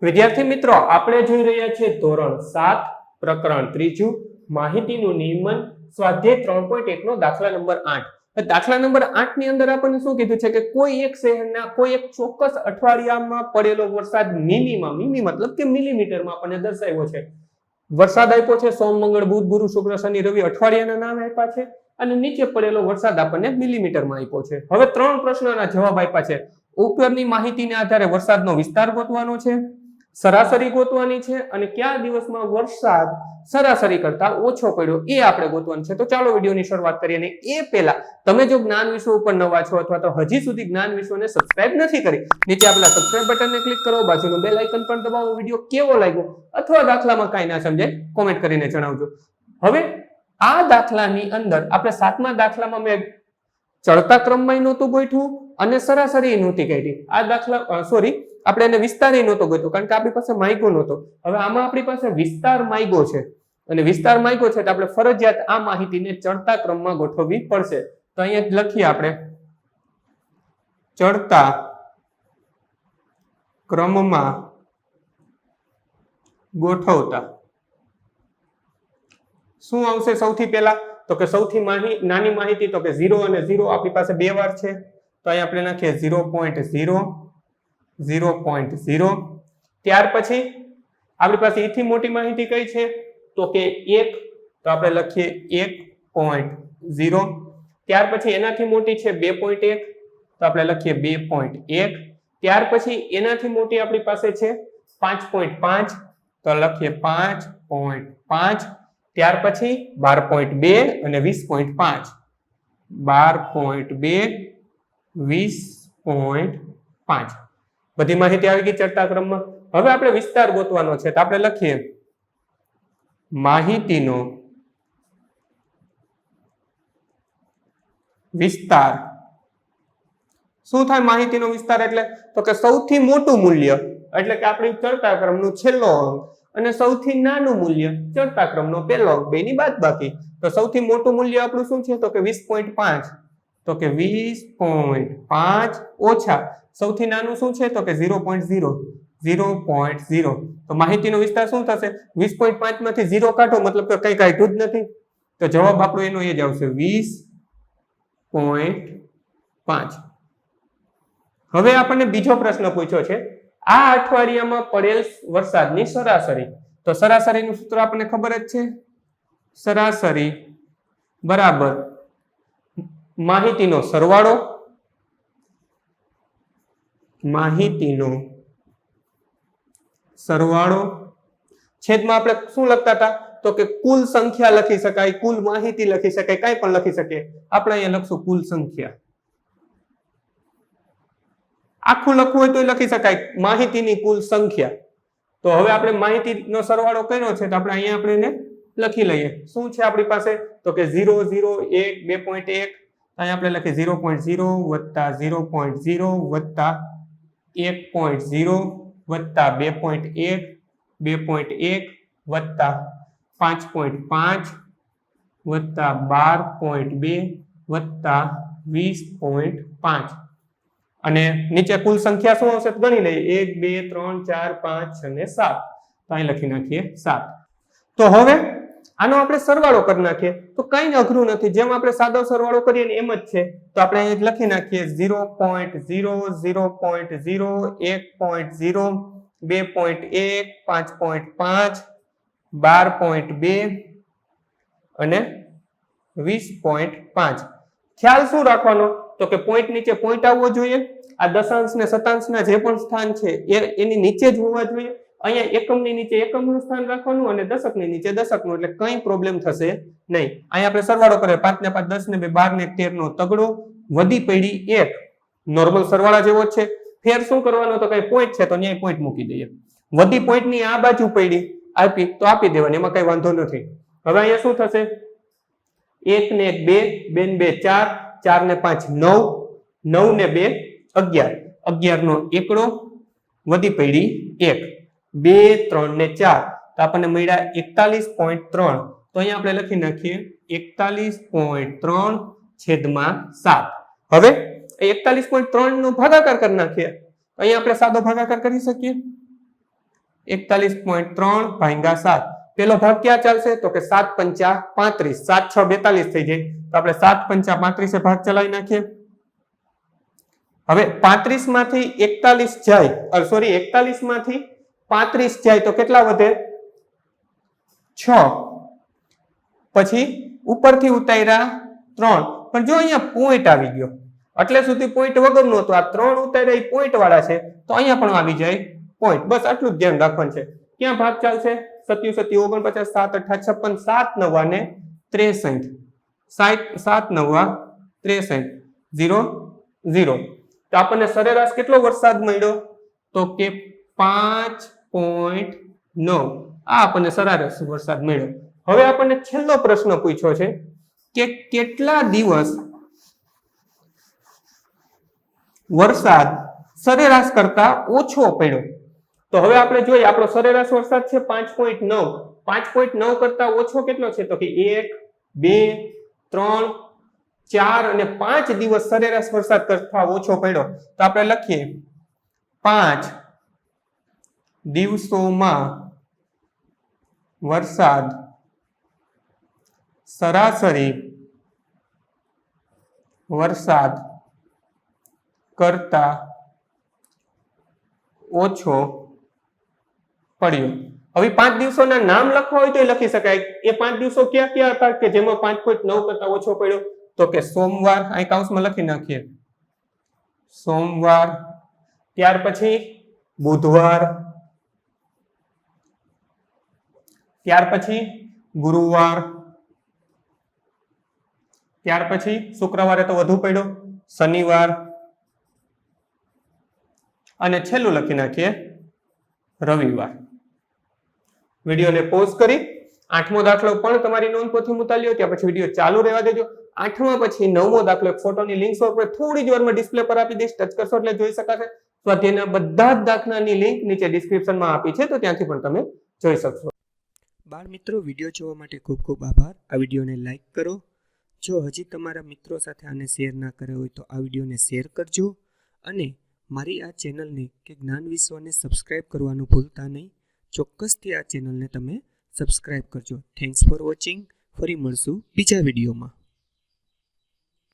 વિદ્યાર્થી મિત્રો, આપણે જોઈ રહ્યા છીએ ધોરણ 7 પ્રકરણ 3 માહિતીનું નિયમન સ્વાધ્યાય 3.1 નો દાખલા નંબર 8. દાખલા નંબર 8 ની અંદર આપણને શું કીધું છે કે કોઈ એક શહેરના કોઈ એક ચોક્કસ અઠવાડિયામાં પડેલો વરસાદ મીમી મતલબ કે મિલીમીટરમાં આપણને દર્શાવ્યો છે. વરસાદ આપ્યો છે સોમ મંગળ બુધ ગુરુ શુક્ર શનિ રવિ અઠવાડિયાના નામ આપ્યા છે અને નીચે પડેલો વરસાદ આપણને મિલીમીટરમાં આપ્યો છે. હવે 3 પ્રશ્નોના જવાબ આપ્યા છે. ઉપરની માહિતીને આધારે વરસાદનો વિસ્તાર ગોતવાનો છે, સરાસરી ગોતવાની છે અને કયા દિવસમાં વરસાદ સરાસરી કરતા ઓછો પડ્યો એ આપણે ગોતવાનું છે. તો ચાલો વિડીયોની શરૂઆત કરીએ. અને એ પહેલા તમે જો જ્ઞાન વિશ્વ ઉપર નવા છો અથવા તો હજી સુધી જ્ઞાન વિશ્વને સબસ્ક્રાઇબ નથી કરી, નીચે આપેલા સબસ્ક્રાઇબ બટનને ક્લિક કરો, બાજુનું બેલ આઇકન પણ દબાવો. વિડીયો કેવો લાગ્યો અથવા દાખલામાં કાંઈ ના સમજાય કોમેન્ટ કરીને જણાવજો. હવે આ દાખલાની અંદર આપણે 7મા દાખલામાં મેં ચડતા ક્રમમાં નહોતું ગોઠવું અને સરાસરી નહોતી કાઢી. આ દાખલા આપણે એને વિસ્તાર નહોતો ગોત્યો કારણ કે આપણી પાસે માયગો નહોતો. હવે આમાં આપણી પાસે વિસ્તાર માયગો છે અને વિસ્તાર માયગો છે તો આપણે ફરજિયાત આ માહિતીને ચડતા ક્રમમાં ગોઠવવી પડશે. તો અહીંયા લખીએ આપણે ચડતા ક્રમમાં ગોઠવતા. શું આવશે સૌથી પહેલા? તો કે સૌથી નાની માહિતી તો કે 0 અને 0 આપણી પાસે બે વાર છે તો અહીં આપણે નાખીએ 0.0 0.0. ત્યાર પછી આપણી પાસે એથી મોટી માહિતી કઈ છે તો કે 1 તો આપણે લખીએ 1.0. ત્યાર પછી એનાથી મોટી છે 2.1 તો આપણે લખીએ 2.1. ત્યાર પછી એનાથી મોટી આપણી પાસે છે 5.5 તો લખીએ 5.5. ત્યાર પછી 12.2 અને 20.5 12.2 20.5. બધી માહિતી આવી ગઈ ચડતા ક્રમમાં. હવે આપણે વિસ્તાર ગોતવાનો છે તો આપણે લખીએ માહિતીનો વિસ્તાર. શું થાય માહિતીનો વિસ્તાર એટલે? તો કે સૌથી મોટું મૂલ્ય એટલે કે આપણી ચડતા ક્રમનું છેલ્લો અંક અને સૌથી નાનું મૂલ્ય ચડતા ક્રમનો પહેલો અંક, બેની બાદબાકી. તો સૌથી મોટું મૂલ્ય આપણું શું છે તો કે 20.5 તો કે 20.5 ઓછા સૌથી નાનું શું છે તો કે 0.0 0.0. તો માહિતીનો વિસ્તાર શું થશે? 20.5 માંથી 0 કાઢો મતલબ કે કઈ કાઢ્યું જ નથી તો જવાબ આપણો એનો એ જ આવશે 20.5. હવે આપણને બીજો પ્રશ્ન પૂછ્યો છે આ અઠવાડિયામાં પડેલ વરસાદની સરાસરી. તો સરાસરીનું સૂત્ર આપણને ખબર જ છે, સરાસરી બરાબર માહિતીનો સરવાળો છેદમાં આપણે શું લખતા હતા તો કે કુલ સંખ્યા લખી શકાય, કુલ માહિતી લખી શકાય, કઈ પણ લખી શકીએ. આપણે અહીંયા લખશું કુલ સંખ્યા. આખું લખવું હોય તો લખી શકાય માહિતીની કુલ સંખ્યા. તો હવે આપણે માહિતીનો સરવાળો કર્યો છે તો આપણે અહીંયા આપણે એને લખી લઈએ. શું છે આપણી પાસે તો કે 0 0 1 2.1. અહીંયા આપણે લખીએ 0.0 વત્તા 0.0 વત્તા 1.0 વત્તા 2.1 2.1 વત્તા 5.5 વત્તા 12.2 વત્તા 20.5 અને નીચે કુલ સંખ્યા શું આવશે તો ગણી લઈએ 1 2 3 4 5 અને 7. તો અહીં લખી નાખીએ 7. તો હવે આનો આપણે સરવાળો કરી નાખીએ તો કઈ અઘરું નથી. જેમ આપણે સાદો સરવાળો કરીએ ને એમ જ છે. તો આપણે અહીં લખી નાખીએ 0.0 0.0 1.0 2.1 5.5 12.2 અને 20.5. ખ્યાલ શું રાખવાનો તો કે પોઈન્ટ નીચે પોઈન્ટ આવવો જોઈએ. આ દશાંશ ને શતાંશના જે પણ સ્થાન છે એની નીચે જ હોવા જોઈએ. અહીંયા એકમની નીચે એકમનું સ્થાન રાખવાનું અને દશકની નીચે દશકનું, એટલે કઈ પ્રોબ્લેમ થશે નહીં. અહીંયા આપણે સરવાળો કરીએ 5 ને 5 10 ને 2 12 ને 13 નો તગડો વધી પડી 1 નોર્મલ સરવાળા જેવો જ છે. ફેર શું કરવાનો તો કઈ પોઈન્ટ છે તો અહીંયા પોઈન્ટ મૂકી દઈએ. વધી પોઈન્ટની આ બાજુ પડી આપી તો આપી દેવાની, એમાં કઈ વાંધો નથી. હવે અહીંયા શું થશે 1 ને 1 2 2 ને 2 4 4 ને 5 9 9 ને 2 11 11 નો એકડો વધી પડી 1 2 3 ને 4 તો આપણને મળ્યા 41.3. તો અહીંયા આપણે લખી નાખીએ 41.3 છેદમાં 7. હવે 41.3 નો ભાગાકાર કરી નાખીએ. અહીંયા આપણે સાદો ભાગાકાર કરી શકીએ 41.3 ભાગ્યા 7. પેલો ભાગ ક્યાં ચાલશે તો કે 7 પંચા 35, 7 6 42 થઈ જાય. તો આપણે 7 પંચા 35 ભાગ ચલાવી નાખીએ. હવે 35 માંથી 41 જાય, સોરી 41 માંથી 35 જાય તો કેટલા વધે? 6. પછી ઉપરથી ઉતાર્યા 3, પણ જો અહીંયા પોઈન્ટ આવી ગયો, એટલે સુધી પોઈન્ટ વગરનો હતો. આ 3 ઉતાર્યા એ પોઈન્ટ વાળા છે, તો અહીંયા પણ આવી જાય પોઈન્ટ. બસ આટલું જ ધ્યાન રાખવાનું છે. ક્યાં ભાગ ચાલશે? 77 49 7 8 56 7 9 ને 63, 7 9 63 0 0. તો આપણને સરેરાશ કેટલો વરસાદ મળ્યો તો કે 5.9. આ આપણને સરેરાશ વરસાદ મળ્યો. હવે આપણને છેલ્લો પ્રશ્ન પૂછ્યો છે કે કેટલા દિવસ વરસાદ સરેરાશ કરતા ઓછો પડ્યો. તો હવે આપણે જોઈએ, આપણો સરેરાશ વરસાદ છે 5.9. 5.9 કરતા ઓછો કેટલો છે તો કે 1 2 3 4 અને 5 દિવસ સરેરાશ વરસાદ કરતા ઓછો પડ્યો. તો આપણે લખીએ 5 દિવસોમાં વરસાદ સરાસરી વરસાદ કરતા ઓછો પડ્યો. હવે 5 દિવસોના નામ લખવા હોય તો લખી શકાય. એ 5 દિવસો ક્યાં ક્યાં હતા કે જેમાં 5.9 કરતા ઓછો પડ્યો? તો કે સોમવાર, અહીં કૌંસમાં લખી નાખીએ સોમવાર, ત્યાર પછી બુધવાર, ત્યાર પછી ગુરુવાર, ત્યાર પછી શુક્રવારે તો વધુ પડ્યો, શનિવાર, અને છેલ્લું લખી નાખીએ રવિવાર. વિડીયોને પોઝ કરી 8મો દાખલો પણ તમારી નોંધપોથીમાં ઉતારી લ્યો, ત્યાં પછી વિડીયો ચાલુ રહેવા દેજો. 8મા પછી 9મો દાખલો એક ફોટોની લિંક સ્વરૂપે થોડી જ વારમાં ડિસ્પ્લે પર આપી દઈશ. ટચ કરશો એટલે જોઈ શકાશે. સ્વાધ્યાયના બધા જ દાખલાની લિંક નીચે ડિસ્ક્રિપ્શનમાં આપી છે, તો ત્યાંથી પણ તમે જોઈ શકશો. બાળ મિત્રો, વિડીયો જોવા માટે ખૂબ ખૂબ આભાર. આ વિડીયોને લાઈક કરો. જો હજી તમારા મિત્રો સાથે આને શેર ના કર્યો હોય તો આ વિડીયોને શેર કરજો, અને મારી આ ચેનલને કે જ્ઞાન વિશ્વને સબસ્ક્રાઇબ કરવાનું ભૂલતા નહીં. ચોક્કસથી આ ચેનલને તમે સબસ્ક્રાઇબ કરજો. Thanks for watching. ફરી મળશું બીજા વિડીયોમાં.